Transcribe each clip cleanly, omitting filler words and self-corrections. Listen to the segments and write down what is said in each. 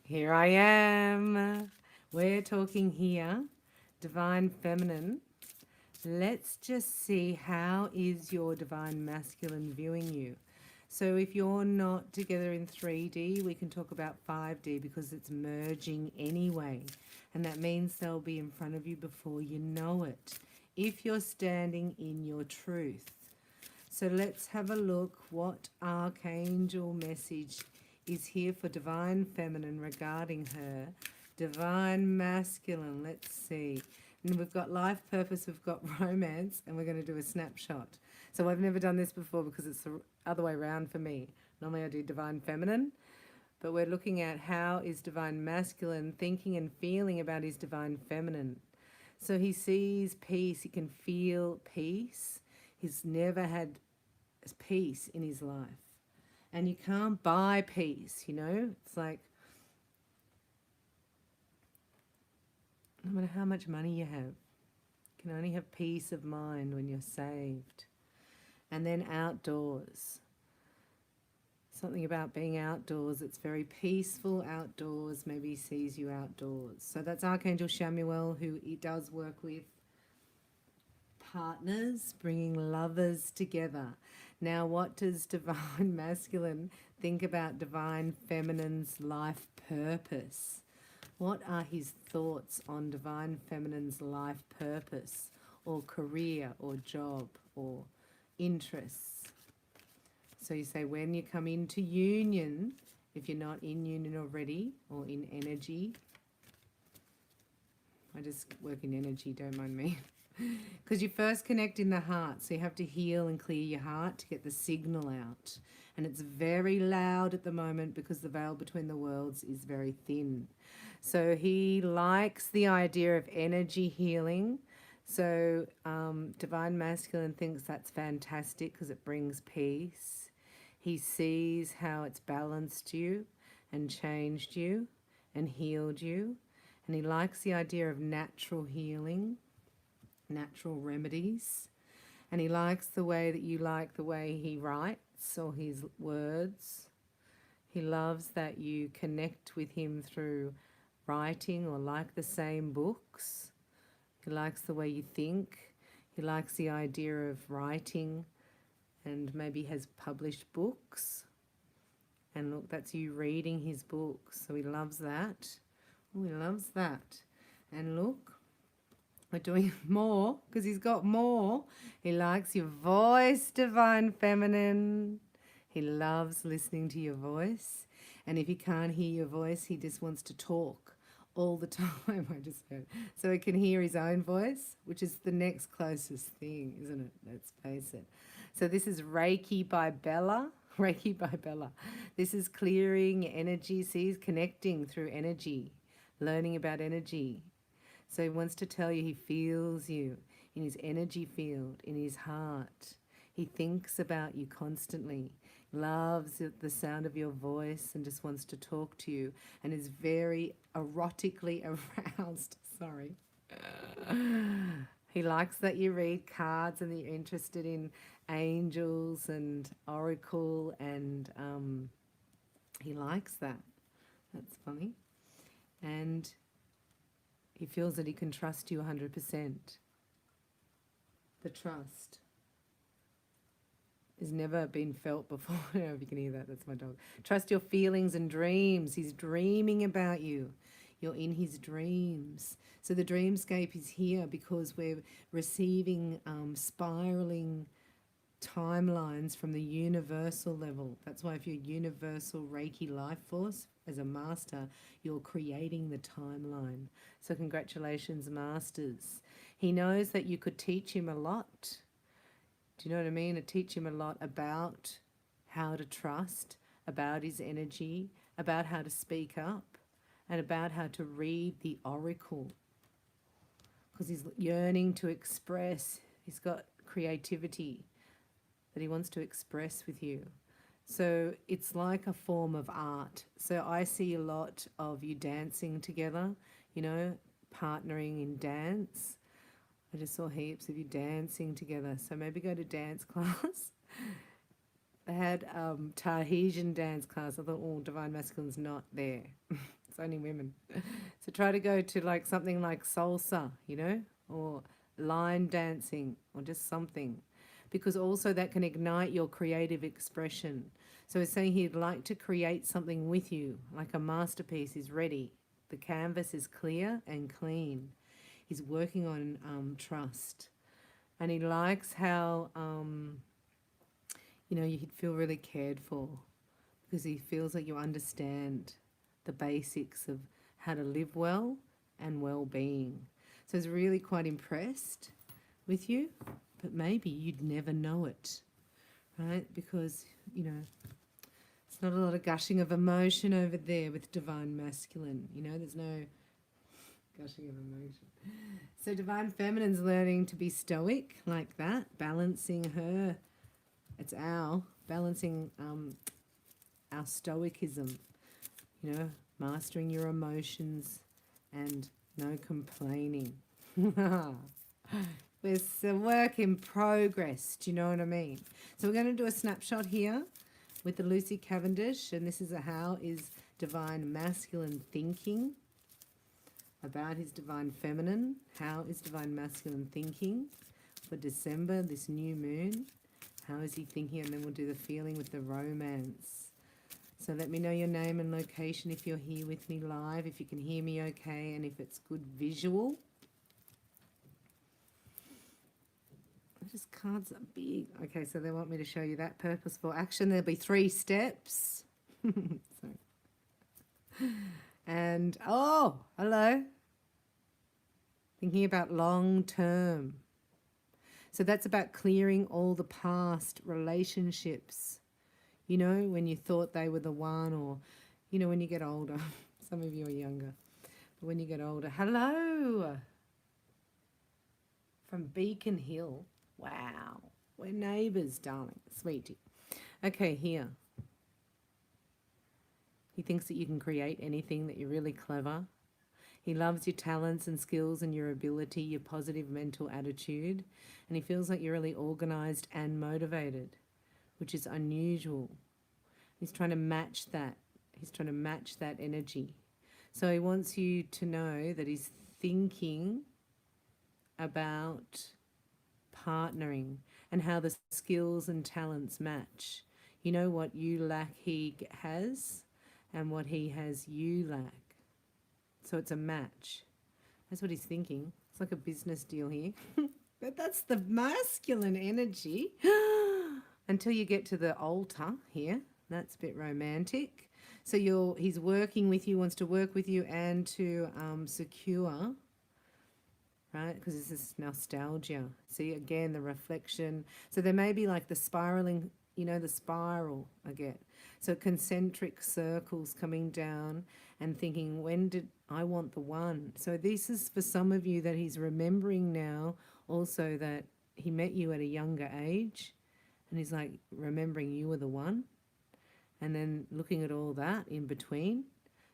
Here I am. We're talking here, divine feminine. Let's just see, how is your divine masculine viewing you? So if you're not together in 3D, we can talk about 5D because it's merging anyway. And that means they'll be in front of you before you know it, if you're standing in your truth. So let's have a look what archangel message is here for divine feminine regarding her. Divine masculine, let's see. And we've got life purpose, we've got romance, and we're going to do a snapshot. So I've never done this before because it's the other way around for me. Normally I do divine feminine, but we're looking at how is divine masculine thinking and feeling about his divine feminine. So he sees peace, he can feel peace. He's never had peace in his life. And you can't buy peace, you know? It's like, no matter how much money you have, you can only have peace of mind when you're saved. And then outdoors. Something about being outdoors, it's very peaceful outdoors. Maybe he sees you outdoors. So that's Archangel Shamuel, who he does work with partners, bringing lovers together. Now, what does divine masculine think about divine feminine's life purpose? What are his thoughts on divine feminine's life purpose or career or job or interests? So you say, when you come into union, if you're not in union already or in energy, I just work in energy, don't mind me. Because you first connect in the heart, so you have to heal and clear your heart to get the signal out. And it's very loud at the moment because the veil between the worlds is very thin. So he likes the idea of energy healing. So divine masculine thinks that's fantastic because it brings peace. He sees how it's balanced you and changed you and healed you. And he likes the idea of natural healing, natural remedies. And he likes the way that you like the way he writes or his words. He loves that you connect with him through writing or like the same books. He likes the way you think. He likes the idea of writing and maybe has published books. And look, that's you reading his books. So he loves that. Oh, he loves that. And look, we're doing more because he's got more. He likes your voice, divine feminine. He loves listening to your voice. And if he can't hear your voice, he just wants to talk all the time, I just heard. So he can hear his own voice, which is the next closest thing, isn't it? Let's face it. So this is Reiki by Bella. Reiki by Bella. This is clearing energy. See, he's connecting through energy, learning about energy. So he wants to tell you he feels you in his energy field, in his heart. He thinks about you constantly, loves the sound of your voice and just wants to talk to you and is very erotically aroused. Sorry. He likes that you read cards and that you're interested in angels and oracle, and he likes that. That's funny. And he feels that he can trust you 100%. The trust has never been felt before. I don't know if you can hear that. That's my dog. Trust your feelings and dreams. He's dreaming about you. You're in his dreams. So the dreamscape is here because we're receiving spiraling timelines from the universal level. That's why if you're universal Reiki life force as a master, you're creating the timeline. So congratulations, masters. He knows that you could teach him a lot. Do you know what I mean? Teach him a lot about how to trust, about his energy, about how to speak up, and about how to read the oracle. Because he's yearning to express. He's got creativity that he wants to express with you. So it's like a form of art. So I see a lot of you dancing together, you know, partnering in dance. I just saw heaps of you dancing together. So maybe go to dance class. They had Tahitian dance class. I thought, oh, Divine Masculine's not there. It's only women. So try to go to like something like salsa, you know, or line dancing or just something, because also that can ignite your creative expression. So he's saying he'd like to create something with you, like a masterpiece is ready. The canvas is clear and clean. He's working on trust. And he likes how, you know, you feel really cared for, because he feels like you understand the basics of how to live well and well-being. So he's really quite impressed with you, but maybe you'd never know it, right? Because, you know, it's not a lot of gushing of emotion over there with divine masculine. You know, there's no gushing of emotion. So divine feminine's learning to be stoic like that, balancing her. It's balancing our stoicism, you know, mastering your emotions and no complaining. It's a work in progress, do you know what I mean? So we're going to do a snapshot here with the Lucy Cavendish, and this is a how is divine masculine thinking about his divine feminine. How is divine masculine thinking for December, this new moon? How is he thinking? And then we'll do the feeling with the romance. So let me know your name and location if you're here with me live, if you can hear me okay, and if it's good visual. Just cards are big. Okay, so they want me to show you that purposeful action. There'll be 3 steps. And, oh, hello. Thinking about long term. So that's about clearing all the past relationships. You know, when you thought they were the one, or, you know, when you get older. Some of you are younger. But when you get older. Hello. From Beacon Hill. Wow. We're neighbours, darling. Sweetie. Okay, here. He thinks that you can create anything, that you're really clever. He loves your talents and skills and your ability, your positive mental attitude. And he feels like you're really organised and motivated, which is unusual. He's trying to match that. He's trying to match that energy. So he wants you to know that he's thinking about partnering and how the skills and talents match. You know, what you lack he has, and what he has you lack. So it's a match. That's what he's thinking. It's like a business deal here. But that's the masculine energy. Until you get to the altar here. That's a bit romantic. So he's working with you, wants to work with you and to secure, right? Because this is nostalgia. See, again, the reflection. So there may be like the spiraling, you know, the spiral I get. So concentric circles coming down and thinking, when did I want the one? So this is for some of you that he's remembering now also that he met you at a younger age, and he's like remembering you were the one, and then looking at all that in between.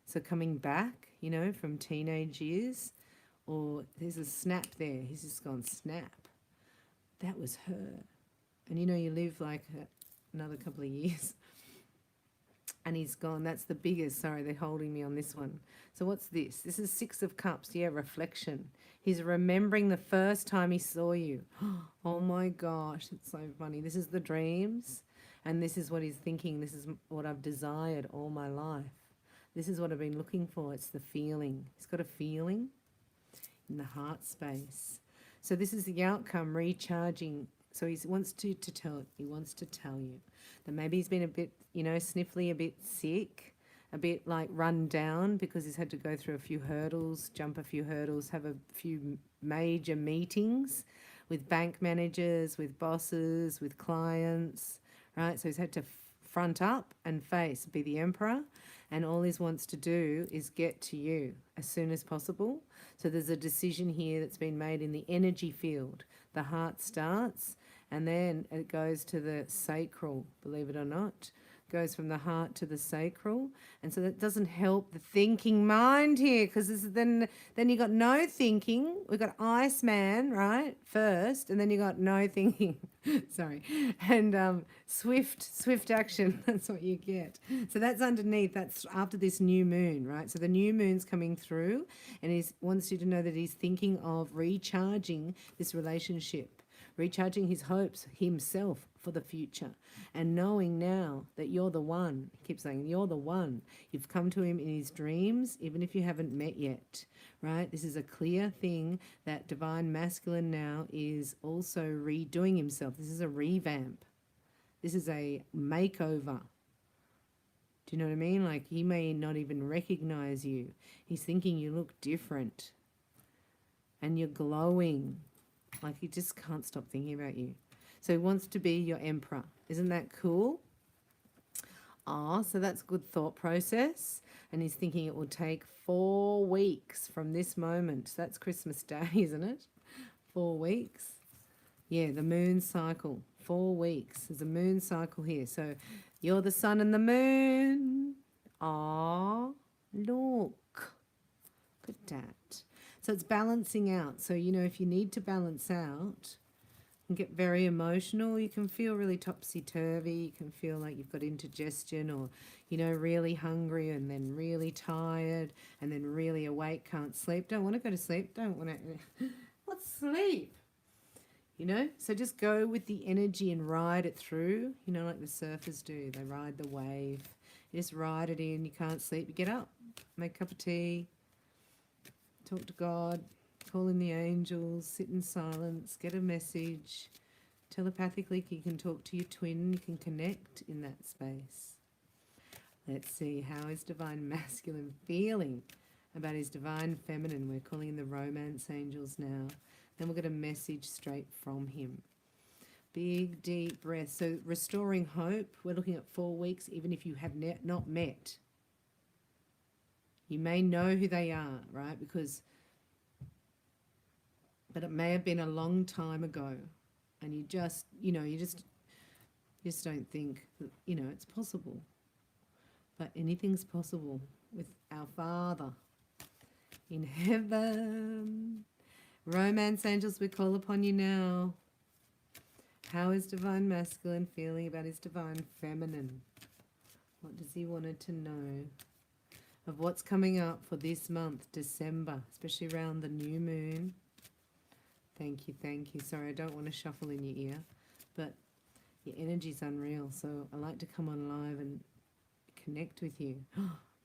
So coming back, you know, from teenage years, or there's a snap there. He's just gone, snap. That was her. And you know, you live like another couple of years. And he's gone. That's the biggest. Sorry, they're holding me on this one. So what's this? This is 6 of Cups. Yeah, reflection. He's remembering the first time he saw you. Oh my gosh, it's so funny. This is the dreams. And this is what he's thinking. This is what I've desired all my life. This is what I've been looking for. It's the feeling. He's got a feeling in the heart space. So this is the outcome, recharging. So he wants to tell you that maybe he's been a bit, you know, sniffly, a bit sick, a bit like run down because he's had to go through a few hurdles, jump a few hurdles, have a few major meetings with bank managers, with bosses, with clients, right? So he's had to front up and face, be the emperor, and all he wants to do is get to you as soon as possible. So there's a decision here that's been made in the energy field. The heart starts, and then it goes to the sacral, believe it or not, goes from the heart to the sacral, and so that doesn't help the thinking mind here, because then you got no thinking. We got Iceman right first, and then you got no thinking. Sorry, and swift action. That's what you get. So that's underneath. That's after this new moon, right? So the new moon's coming through, and he wants you to know that he's thinking of recharging this relationship, recharging his hopes himself for the future, and knowing now that you're the one. He keeps saying, you're the one. You've come to him in his dreams, even if you haven't met yet, right? This is a clear thing that divine masculine now is also redoing himself. This is a revamp. This is a makeover. Do you know what I mean? Like, he may not even recognize you. He's thinking you look different and you're glowing. Like, he just can't stop thinking about you. So he wants to be your emperor. Isn't that cool? So that's a good thought process. And he's thinking it will take 4 weeks from this moment. That's Christmas Day, isn't it? 4 weeks. Yeah, the moon cycle. 4 weeks. There's a moon cycle here. So you're the sun and the moon. Look. Look at that. So it's balancing out. So, you know, if you need to balance out, you can get very emotional. You can feel really topsy-turvy. You can feel like you've got indigestion, or, you know, really hungry and then really tired and then really awake, can't sleep. Don't want to go to sleep. Don't want to... What's sleep? You know? So just go with the energy and ride it through, you know, like the surfers do. They ride the wave. You just ride it in. You can't sleep. You get up, make a cup of tea, talk to God, call in the angels, sit in silence, get a message. Telepathically, you can talk to your twin. You can connect in that space. Let's see, how is divine masculine feeling about his divine feminine? We're calling in the romance angels now. Then we'll get a message straight from him. Big, deep breath. So restoring hope, we're looking at 4 weeks, even if you have not met. You may know who they are, right? But it may have been a long time ago, and you just, you know, you just don't think that, you know, it's possible. But anything's possible with our Father in heaven. Romance angels, we call upon you now. How is divine masculine feeling about his divine feminine? What does he want to know of what's coming up for this month, December, especially around the new moon? Thank you, thank you. Sorry, I don't want to shuffle in your ear, but your energy's unreal, so I like to come on live and connect with you.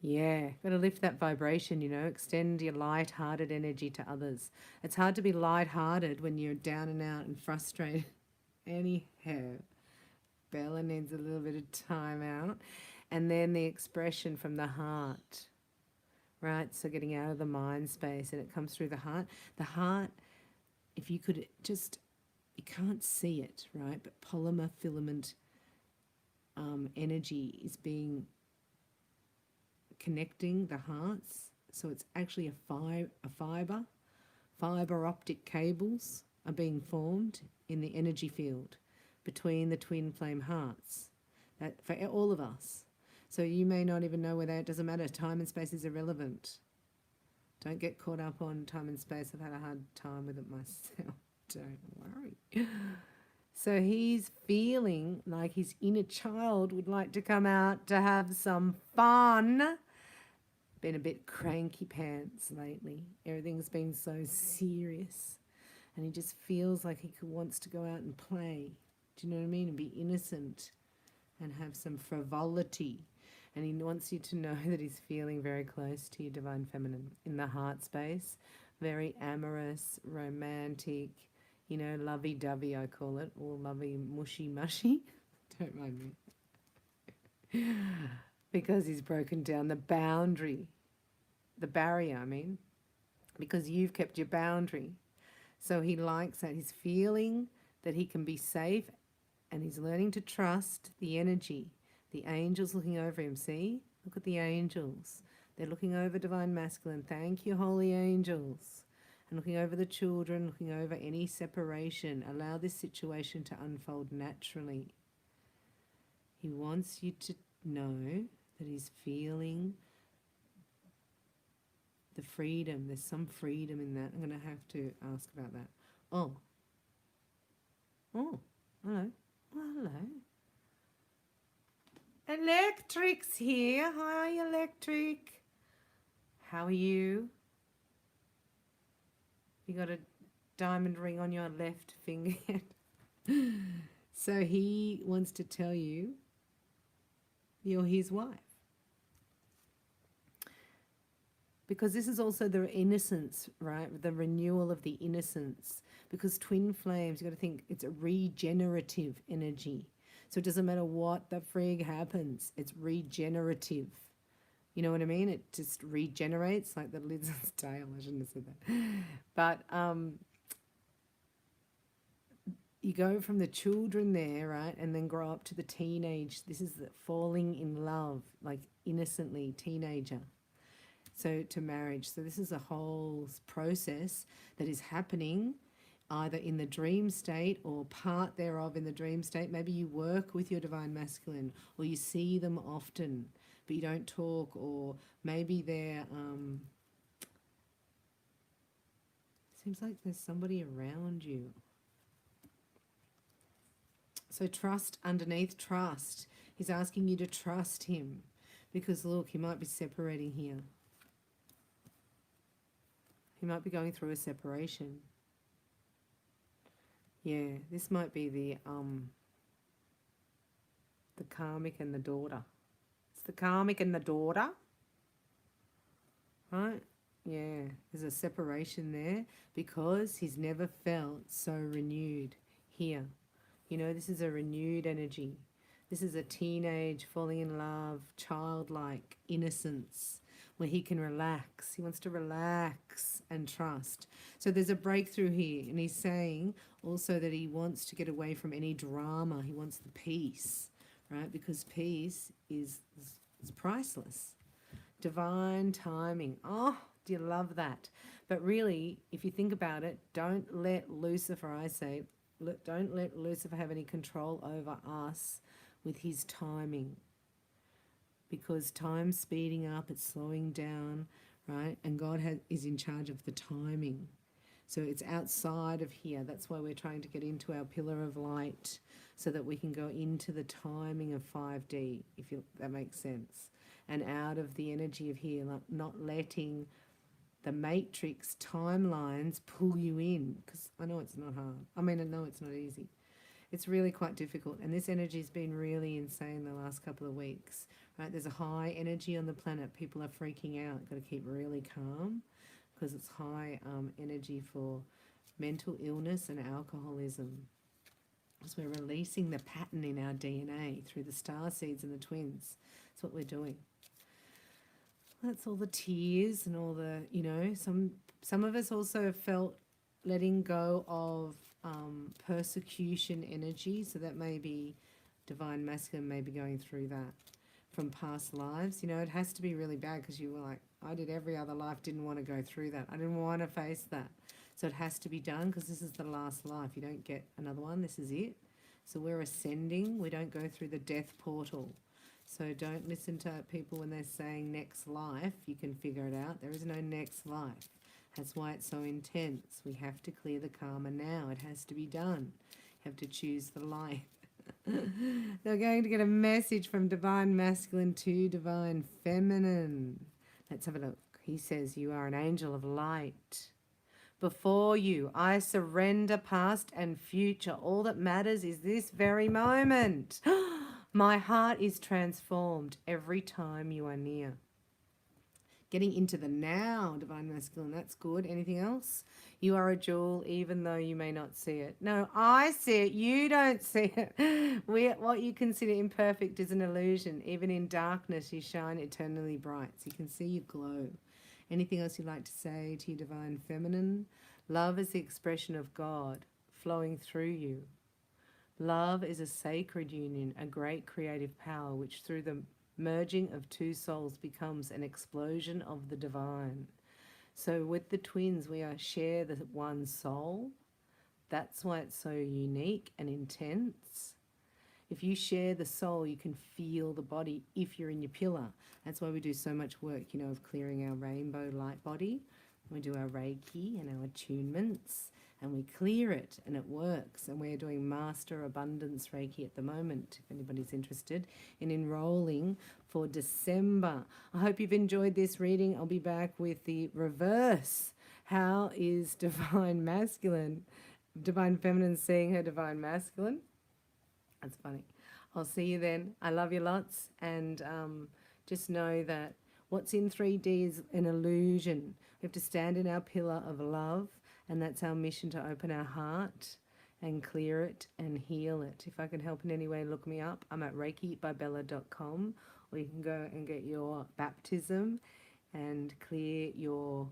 Yeah, got to lift that vibration, you know, extend your light-hearted energy to others. It's hard to be light-hearted when you're down and out and frustrated. Anyhow, Bella needs a little bit of time out. And then the expression from the heart, right? So getting out of the mind space, and it comes through the heart. The heart, if you could just, you can't see it, right? But polymer filament energy is being connecting the hearts. So it's actually a fiber optic cables are being formed in the energy field between the twin flame hearts, that for all of us. So you may not even know where it doesn't matter. Time and space is irrelevant. Don't get caught up on time and space. I've had a hard time with it myself. Don't worry. So he's feeling like his inner child would like to come out to have some fun. Been a bit cranky pants lately. Everything's been so serious. And he just feels like he wants to go out and play. Do you know what I mean? And be innocent and have some frivolity. And he wants you to know that he's feeling very close to your divine feminine in the heart space. Very amorous, romantic, you know, lovey-dovey, I call it, or lovey mushy-mushy. Don't mind me. Because he's broken down the boundary, the barrier, I mean, because you've kept your boundary. So he likes that. He's feeling that he can be safe, and he's learning to trust the energy. The angels looking over him, see? Look at the angels. They're looking over divine masculine. Thank you, holy angels. And looking over the children, looking over any separation. Allow this situation to unfold naturally. He wants you to know that he's feeling the freedom. There's some freedom in that. I'm going to have to ask about that. Oh, hello. Oh, hello. Electric's here. Hi, Electric. How are you? You got a diamond ring on your left finger. So he wants to tell you you're his wife. Because this is also the innocence, right? The renewal of the innocence. Because twin flames, you've got to think it's a regenerative energy. So it doesn't matter what the frig happens, it's regenerative. You know what I mean? It just regenerates like the lizard's tail. I shouldn't have said that. But you go from the children there, right? And then grow up to the teenage. This is the falling in love, like innocently, teenager. So to marriage. So this is a whole process that is happening either in the dream state or part thereof in the dream state. Maybe you work with your divine masculine or you see them often but you don't talk, or maybe they're seems like there's somebody around you. So trust underneath trust. He's asking you to trust him because look, he might be separating here. He might be going through a separation. Yeah, this might be the karmic and the daughter. It's the karmic and the daughter. Right? Yeah, there's a separation there because he's never felt so renewed here. You know, this is a renewed energy. This is a teenage, falling in love, childlike innocence where he can relax. He wants to relax and trust. So there's a breakthrough here. And he's saying also that he wants to get away from any drama. He wants the peace, right? Because peace is priceless. Divine timing. Oh, do you love that? But really, if you think about it, don't let Lucifer, I say, don't let Lucifer have any control over us with his timing. Because time's speeding up, it's slowing down, right? And God is in charge of the timing. So it's outside of here. That's why we're trying to get into our pillar of light so that we can go into the timing of 5D, if that makes sense. And out of the energy of here, like not letting the matrix timelines pull you in. Because I know it's not hard. I mean, I know it's not easy. It's really quite difficult. And this energy has been really insane the last couple of weeks. Right? There's a high energy on the planet. People are freaking out. Got to keep really calm because it's high energy for mental illness and alcoholism. Because we're releasing the pattern in our DNA through the star seeds and the twins. That's what we're doing. That's all the tears and all the, you know, some of us also felt letting go of persecution energy. So that may be divine masculine, may be going through that from past lives. You know, it has to be really bad because you were like, I did every other life, didn't want to go through that. I didn't want to face that. So it has to be done because this is the last life. You don't get another one. This is it. So we're ascending. We don't go through the death portal. So don't listen to people when they're saying next life. You can figure it out. There is no next life. That's why it's so intense. We have to clear the karma now. It has to be done. You have to choose the light. They're going to get a message from divine masculine to divine feminine. Let's have a look. He says, you are an angel of light. Before you, I surrender past and future. All that matters is this very moment. My heart is transformed every time you are near. Getting into the now, divine masculine, that's good. Anything else? You are a jewel even though you may not see it. No, I see it. You don't see it. What you consider imperfect is an illusion. Even in darkness, you shine eternally bright. So you can see you glow. Anything else you'd like to say to your divine feminine? Love is the expression of God flowing through you. Love is a sacred union, a great creative power, which through the merging of two souls becomes an explosion of the divine. So with the twins, we share the one soul. That's why it's so unique and intense. If you share the soul, you can feel the body if you're in your pillar. That's why we do so much work, you know, of clearing our rainbow light body. We do our Reiki and our attunements, and we clear it, and it works. And we're doing Master Abundance Reiki at the moment, if anybody's interested in enrolling for December. I hope you've enjoyed this reading. I'll be back with the reverse. How is Divine Masculine, Divine Feminine seeing her Divine Masculine? That's funny. I'll see you then. I love you lots. And just know that what's in 3D is an illusion. We have to stand in our pillar of love. And that's our mission, to open our heart and clear it and heal it. If I can help in any way, look me up. I'm at reikibybella.com. Or you can go and get your baptism and clear your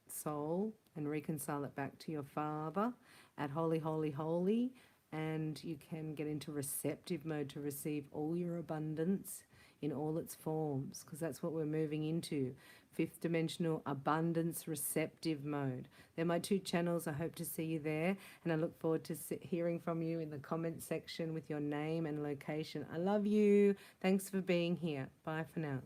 soul and reconcile it back to your Father at Holy, Holy, Holy. And you can get into receptive mode to receive all your abundance in all its forms, because that's what we're moving into. 5th dimensional abundance receptive mode. They're my 2 channels. I hope to see you there, and I look forward to hearing from you in the comment section with your name and location. I love you. Thanks for being here. Bye for now.